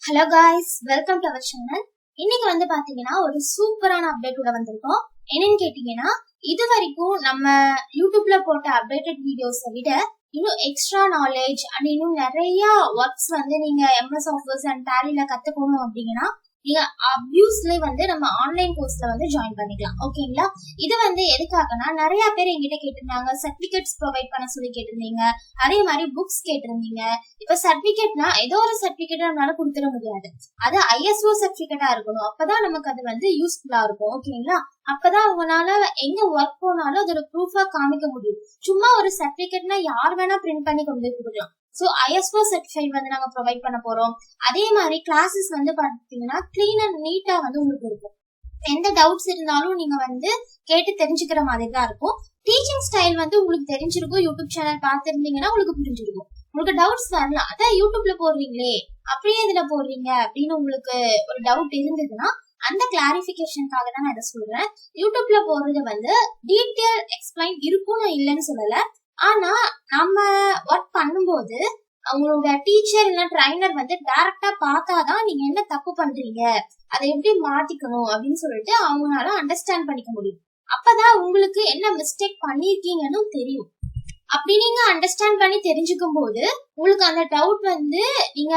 Hello guys, welcome to our channel. இன்னைக்கு வந்து பாத்தீங்கன்னா ஒரு சூப்பரான அப்டேட் உள்ள வந்திருக்கோம். என்னன்னு கேட்டீங்கன்னா இது வரைக்கும் நம்ம யூடியூப்ல போட்ட அப்டேட்டட் வீடியோஸை விட இன்னும் எக்ஸ்ட்ரா நாலேஜ் அண்ட் இன்னும் நிறைய ஒர்க்ஸ் வந்து நீங்க MS ஆஃபீஸ் அண்ட் டேலில கத்துக்கணும் அப்படின்னா நீங்க அப்யூஸ்ல வந்து நம்ம ஆன்லைன் கோர்ஸ்ல வந்து ஜாயின் பண்ணிக்கலாம். ஓகேங்களா? இது வந்து எதுக்காகனா நிறைய பேர் என்கிட்ட கேட்டிருந்தாங்க, சர்டிபிகேட்ஸ் ப்ரொவைட் பண்ண சொல்லி கேட்டிருந்தீங்க, அதே மாதிரி புக்ஸ் கேட்டிருந்தீங்க. இப்ப சர்டிபிகேட்னா ஏதோ ஒரு சர்டிபிகேட் நம்மளால கொடுத்துட முடியாது, அது ISO சர்டிபிகேட்டா இருக்கணும். அப்பதான் நமக்கு அது வந்து யூஸ்ஃபுல்லா இருக்கும். ஓகேங்களா? அப்பதான் உங்களால எங்க ஒர்க் போனாலும் அதோட ப்ரூஃபா காமிக்க முடியும். சும்மா ஒரு சர்டிபிகேட்னா யார் வேணா பிரிண்ட் பண்ணி கொண்டு போய் கொடுக்கலாம். சோ ISO சர்டிஃபைட் வந்து நாங்க ப்ரொவைட் பண்ண போறோம். அதே மாதிரி கிளாஸஸ் வந்து பாத்தீங்கன்னா கிளீன் அண்ட் நீட்டா வந்து உங்களுக்கு இருக்கும். எந்த டவுட்ஸ் இருந்தாலும் நீங்க வந்து கேட்டு தெரிஞ்சுக்கிற மாதிரி தான் இருக்கும். டீச்சிங் ஸ்டைல் வந்து உங்களுக்கு தெரிஞ்சிருக்கும். யூடியூப் சேனல் பார்த்திருந்தீங்கன்னா உங்களுக்கு புரிஞ்சிருக்கும். உங்களுக்கு டவுட்ஸ் வரலாம், அதான் யூடியூப்ல போடுறீங்களே அப்படியே இதுல போடுறீங்க அப்படின்னு உங்களுக்கு ஒரு டவுட் இருந்ததுன்னா அந்த கிளாரிபிகேஷனுக்காக தான் நான் இதை சொல்றேன். யூடியூப்ல போடுறது வந்து டீட்டெயில் எக்ஸ்பிளைன் இருக்கும், நான் இல்லைன்னு சொல்லல. ஆனா நம்ம ஒர்க் பண்ணும்போது அவங்களோட டீச்சர் இல்ல ட்ரைனர் வந்து டைரக்டா பார்த்தாதான் நீங்க என்ன தப்பு பண்றீங்க, அதை எப்படி மாத்திக்கணும் அப்படின்னு சொல்லிட்டு அவங்களால அண்டர்ஸ்டாண்ட் பண்ணிக்க முடியும். அப்பதான் உங்களுக்கு என்ன மிஸ்டேக் பண்ணிருக்கீங்கன்னு தெரியும். அப்படி நீங்க அண்டர்ஸ்டாண்ட் பண்ணி தெரிஞ்சுக்கும் போது உங்களுக்கு அந்த டவுட் வந்து நீங்க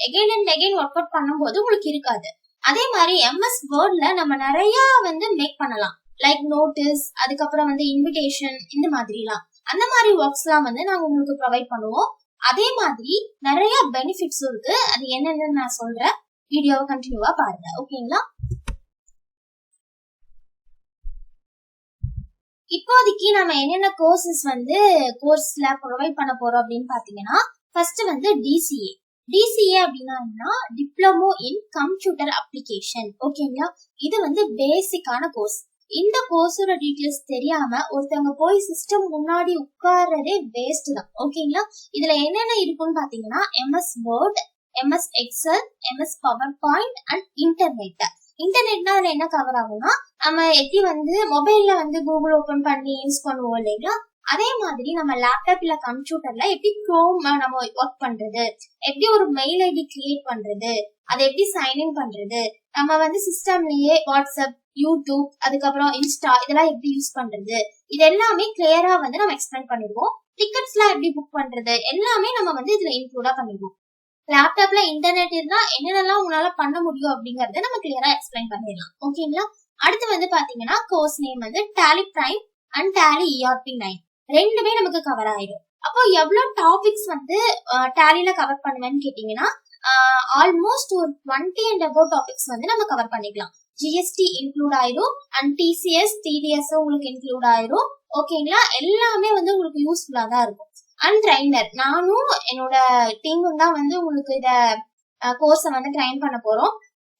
again and again work out பண்ணும்போது உங்களுக்கு இருக்காது. அதே மாதிரி MS வேர்ட்ல நம்ம நிறைய வந்து மேக் பண்ணலாம், லைக் நோட்டீஸ், அதுக்கப்புறம் வந்து இன்விடேஷன், இந்த மாதிரிலாம். அந்த மாதிரி ஒர்க்ஸ் எல்லாம் வந்து நாங்க உங்களுக்கு ப்ரொவைட் பண்ணுவோம். அதே மாதிரி நிறைய பெனிஃபிட்ஸ் இருக்கு. அது என்னன்னு நான் சொல்றேன், வீடியோவை கண்டினியூவா பாருங்க. ஓகேங்களா? இப்போதைக்கு நம்ம என்னென்ன கோர்சஸ் வந்து கோர்ஸ்ல ப்ரொவைட் பண்ண போறோம் அப்படின்னு பாத்தீங்கன்னா, ஃபர்ஸ்ட் வந்து DCA அப்படின்னா டிப்ளமோ இன் கம்ப்யூட்டர் அப்ளிகேஷன். ஓகேங்களா? இது வந்து பேசிக்கான கோர்ஸ். இந்த கோர்ஸோட டீடைல்ஸ் தெரியாம ஒருத்தவங்க போய் சிஸ்டம் முன்னாடி உட்கார்றதே வேஸ்ட் தான். ஓகேங்களா? இதுல என்னென்ன இருக்குன்னு பாத்தீங்கன்னா MS Word, MS Excel, MS PowerPoint and இன்டர்நெட்னா அதுல என்ன கவர் ஆகும்னா நம்ம எப்படி வந்து மொபைல்ல வந்து கூகுள் ஓபன் பண்ணி யூஸ் பண்ணுவோம் இல்லைங்களா, அதே மாதிரி நம்ம லேப்டாப் இல்ல கம்ப்யூட்டர்ல எப்படி குரோம் நம்ம ஒர்க் பண்றது, எப்படி ஒரு மெயில் ஐடி கிரியேட் பண்றது, அதை எப்படி சைன்இன் பண்றது, நம்ம வந்து சிஸ்டம்லயே வாட்ஸ்அப், யூடியூப், அதுக்கப்புறம் இன்ஸ்டா இதெல்லாம் எப்படி யூஸ் பண்றது, இது எல்லாமே கிளியரா வந்து நம்ம எக்ஸ்பிளைன் பண்ணிடுவோம். டிக்கெட்ஸ் எல்லாம் எப்படி புக் பண்றது எல்லாமே நம்ம வந்து இதுல இன்க்ளூடா பண்ணிடுவோம். லேப்டாப்ல இன்டர்நெட் இருந்தா என்னென்னலாம் உங்களால பண்ண முடியும் அப்படிங்கறத நம்ம கிளியரா எக்ஸ்பிளைன் பண்ணிடலாம். ஓகேங்களா? அடுத்து வந்து பாத்தீங்கன்னா கோர்ஸ் நேம் வந்து Tally Prime and Tally ERP9 ரெண்டுமே நமக்கு கவர் ஆயிடும். அப்போ எவ்வளவு டாபிக்ஸ் வந்து டேலில கவர் பண்ணுவேன்னு கேட்டீங்கன்னா ஆல்மோஸ்ட் ஒரு 20 and above டாபிக்ஸ் வந்து நம்ம கவர் பண்ணிக்கலாம். GST இன்க்ளூட் ஆயிரும் அண்ட் TCS, TDS உங்களுக்கு இன்க்ளூட் ஆயிரும். ஓகேங்களா? எல்லாமே வந்து உங்களுக்கு யூஸ்ஃபுல்லா தான் இருக்கும். அண்ட் ட்ரைனர், நானும் என்னோட டீமும் தான் வந்து உங்களுக்கு இத கோர்ஸை வந்து ட்ரைன் பண்ண போறோம்.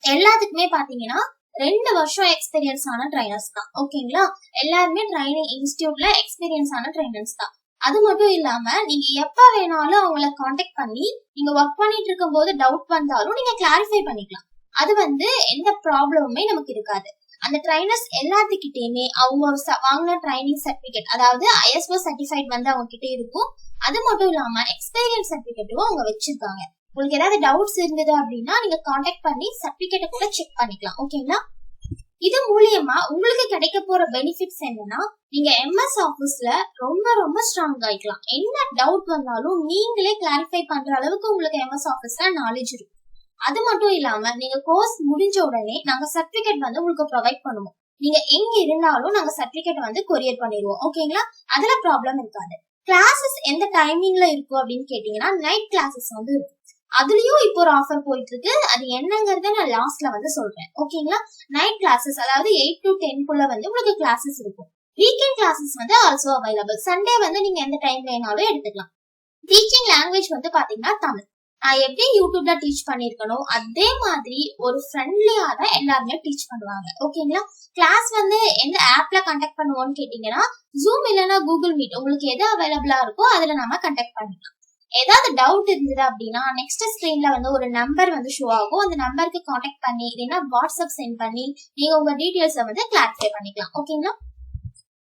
எல்லாத்துக்குமே பாத்தீங்கன்னா 2 வருஷம் எக்ஸ்பீரியன்ஸ் ஆன ட்ரைனர்ஸ் தான். ஓகேங்களா? எல்லாருமே ட்ரைனிங் இன்ஸ்டிடியூட்ல எக்ஸ்பீரியன்ஸ் ஆன ட்ரைனர்ஸ் தான். அது மட்டும் இல்லாம நீங்க எப்ப வேணாலும் அவங்கள காண்டாக்ட் பண்ணி நீங்க ஒர்க் பண்ணிட்டு இருக்கும் போது டவுட் வந்தாலும் நீங்க கிளாரிஃபை பண்ணிக்கலாம். அது வந்து எந்த ப்ராப்ளமுமே நமக்கு இருக்காது. அந்த ட்ரைனர்ஸ் எல்லாத்துக்கிட்டயுமே அவங்க வாங்கின ட்ரைனிங் சர்டிபிகேட், அதாவது ISO சர்டிஃபைட் வந்து அவங்க கிட்ட இருக்கும். அது மட்டும் இல்லாம எக்ஸ்பீரியன்ஸ் சர்டிபிகேட்டும் அவங்க வச்சிருக்காங்க. உங்களுக்கு ஏதாவது டவுட்ஸ் இருந்தது அப்படின்னா நீங்க காண்டாக்ட் பண்ணி சர்டிபிகேட்டை கூட செக் பண்ணிக்கலாம். ஓகேங்களா? இது மூலியமா உங்களுக்கு கிடைக்க போற பெனிஃபிட்ஸ் என்னன்னா, நீங்க MS ஆபீஸ்ல ரொம்ப ரொம்ப ஸ்ட்ராங் ஆயிக்கலாம். என்ன டவுட் வந்தாலும் நீங்களே கிளாரிஃபை பண்ற அளவுக்கு உங்களுக்கு MS ஆபீஸ்ல நாலேஜ் இருக்கும். அது மட்டும் இல்லாம நீங்க கோர்ஸ் முடிஞ்ச உடனே நாங்க சர்டிபிகேட் வந்து உங்களுக்கு ப்ரொவைட் பண்ணுவோம். நீங்க எங்க இருந்தாலும் நாங்க சர்டிபிகேட் வந்து கொரியர் பண்ணிடுவோம். ஓகேங்களா? அதுல ப்ராப்ளம் இருக்காது. கிளாஸஸ் எந்த டைமிங்ல இருக்கும் அப்படின்னு கேட்டீங்கன்னா நைட் கிளாஸஸ் வந்து இருக்கும். அதுலயும் இப்போ ஒரு ஆஃபர் போயிட்டு இருக்கு. அது என்னங்கறத நான் லாஸ்ட்ல வந்து சொல்றேன். ஓகேங்களா? நைட் கிளாஸஸ் அதாவது 8 to 10 குள்ள வந்து உங்களுக்கு கிளாஸஸ் இருக்கும். வீக்கெண்ட் கிளாஸஸ் வந்து ஆல்சோ அவைலபிள். சண்டே வந்து நீங்க எந்த டைம் வேணாலும் எடுத்துக்கலாம். டீச்சிங் லாங்குவேஜ் வந்து பாத்தீங்கன்னா தமிழ். நான் எப்படி யூடியூப்ல டீச் பண்ணிருக்கணும் அதே மாதிரி ஒரு ஃப்ரெண்ட்லியா தான் எல்லாருமே டீச் பண்ணுவாங்க. ஓகேங்களா? கிளாஸ் வந்து எந்த ஆப்ல கண்டக்ட் பண்ணுவோம்னு கேட்டீங்கன்னா ஜூம் இல்லைன்னா கூகுள் மீட், உங்களுக்கு எது அவைலபிளா இருக்கோ அதுல நம்ம கண்டக்ட் பண்ணிக்கலாம். ஏதாவது டவுட் இருந்தது அப்படின்னா நெக்ஸ்ட் ஸ்கிரீன்ல வந்து ஒரு நம்பர் வந்து ஷோ ஆகும். அந்த நம்பருக்கு காண்டாக்ட் பண்ணி இல்லைன்னா வாட்ஸ்அப் சென்ட் பண்ணி நீங்க உங்க டீடைல்ஸை வந்து கிளாரிஃபை பண்ணிக்கலாம். ஓகேங்களா?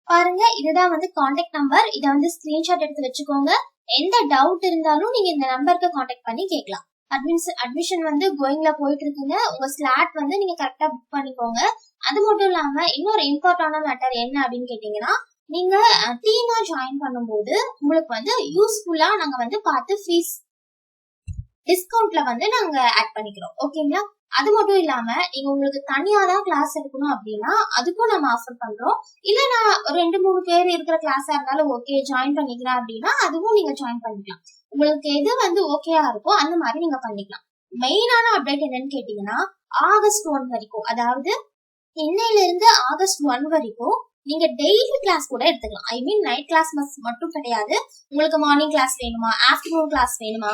பாருங்க, இதுதான் வந்து காண்டாக்ட் நம்பர். இதை வந்து ஸ்கிரீன்ஷாட் எடுத்து வச்சுக்கோங்க. எந்த டவுட் இருந்தாலும் நீங்க இந்த நம்பருக்கு காண்டாக்ட் பண்ணி கேட்கலாம். அட்மிஷன் வந்து கோயிங்ல போயிட்டு இருக்குங்க. உங்க ஸ்லாட் வந்து நீங்க கரெக்டா புக் பண்ணிக்கோங்க. அது மட்டும் இல்லாம இன்னொரு இம்பார்ட்டன்டான மேட்டர் என்ன அப்படின்னு கேட்டீங்கன்னா, நீங்க டீமா ஜாயின் பண்ணும்போது உங்களுக்கு வந்து யூஸ்ஃபுல்லா நாங்க வந்து பார்த்து ஃபீஸ் டிஸ்கவுண்ட்ல வந்து நாங்க ஆட் பண்ணிக்கிறோம். ஓகேங்களா? அது மட்டும் இல்லாம நீங்க உங்களுக்கு தனியா தான் கிளாஸ் எடுக்கணும் அப்படின்னா அதுக்கும் நம்ம ஆஃபர் பண்றோம். இல்ல நான் ஒரு 2-3 பேர் இருக்கிற கிளாஸா இருந்தாலும் ஓகே ஜாயின் பண்ணிக்கிறேன் அப்படின்னா அதுவும் நீங்க ஜாயின் பண்ணிக்கலாம். உங்களுக்கு எது வந்து ஓகேயா இருக்கோ அந்த மாதிரி நீங்க பண்ணிக்கலாம். மெயினான அப்டேட் என்னன்னு கேட்டீங்கன்னா, ஆகஸ்ட் 1 வரைக்கும், அதாவது இன்னையில இருந்து ஆகஸ்ட் 1 வரைக்கும் நீங்க டெய்லி கிளாஸ் கூட எடுத்துக்கலாம். ஐ மீன் நைட் கிளாஸ் மட்டும் கிடையாது. உங்களுக்கு மார்னிங் கிளாஸ் வேணுமா, ஆஃப்டர்நூன் கிளாஸ் வேணுமா,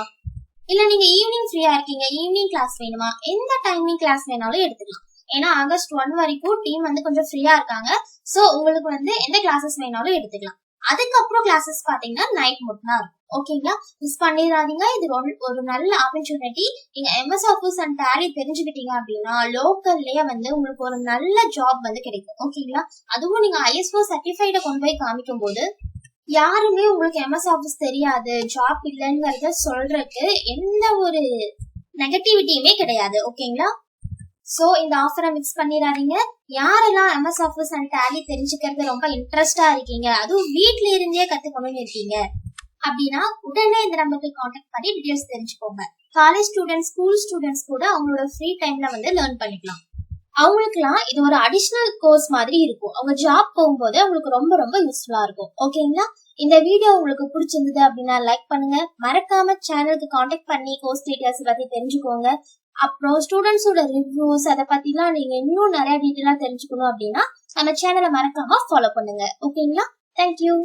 இல்ல நீங்க ஈவினிங் ஃப்ரீயா இருக்கீங்க ஈவினிங் கிளாஸ் வேணுமா, எந்த டைமிங் கிளாஸ் வேணாலும் எடுத்துக்கலாம். ஏன்னா ஆகஸ்ட் 1 வரைக்கும் டீம் வந்து கொஞ்சம் ஃப்ரீயா இருக்காங்க. சோ உங்களுக்கு வந்து எந்த கிளாஸஸ் வேணாலும் எடுத்துக்கலாம். அதுக்கப்புறம் கிளாஸஸ் பாத்தீங்கன்னா நைட் மட்டும் தான் இருக்கும். ஓகேங்களா? மிஸ் பண்ணிடாதீங்க. இது ஒரு நல்ல ஆப்பர்ச்சுனிட்டி. நீங்க MS ஆஃபீஸ் அண்ட் டேலி தெரிஞ்சுக்கிட்டீங்க அப்படின்னா லோக்கல்லயே வந்து உங்களுக்கு ஒரு நல்ல ஜாப் வந்து கிடைக்கும். ஓகேங்களா? அதுவும் நீங்க ISO சர்டிஃபைட கொண்டு போய் காமிக்கும் போது யாருமே உங்களுக்கு MS ஆஃபீஸ் தெரியாது, ஜாப் இல்லைங்கிறத சொல்றதுக்கு எந்த ஒரு நெகட்டிவிட்டியுமே கிடையாது. ஓகேங்களா? சோ இந்த ஆஃபரை மிக்ஸ் பண்ணிடாதீங்க. யாரெல்லாம் MS ஆஃபீஸ் அண்ட் டேலி தெரிஞ்சுக்கிறது ரொம்ப இன்ட்ரெஸ்டா இருக்கீங்க, அதுவும் வீட்ல இருந்தே கத்துக்கணும்னு இருக்கீங்க அப்படின்னா உடனே இந்த நம்பருக்கு கான்டாக்ட் பண்ணி டீடைல்ஸ் தெரிஞ்சுக்கோங்க. காலேஜ் ஸ்டூடெண்ட்ஸ், ஸ்கூல் ஸ்டூடெண்ட்ஸ் கூட அவங்களோட ஃப்ரீ டைம்ல வந்து லேர்ன் பண்ணிக்கலாம். அவங்களுக்குலாம் இது ஒரு அடிஷனல் கோர்ஸ் மாதிரி இருக்கும். அவங்க ஜாப் போகும்போது அவங்களுக்கு ரொம்ப ரொம்ப யூஸ்ஃபுல்லா இருக்கும். ஓகேங்களா? இந்த வீடியோ உங்களுக்கு பிடிச்சிருந்தது அப்படின்னா லைக் பண்ணுங்க. மறக்காம சேனலுக்கு கான்டாக்ட் பண்ணி கோர்ஸ் டீடைல்ஸ் பத்தி தெரிஞ்சுக்கோங்க. அப்புறம் ஸ்டூடெண்ட்ஸோட ரிவ்யூஸ் அதை பத்திலாம் நீங்க இன்னும் நிறைய டீட்டெயிலா தெரிஞ்சுக்கணும் அப்படின்னா நம்ம சேனலை மறக்காம ஃபாலோ பண்ணுங்க. ஓகேங்களா? தேங்க்யூ.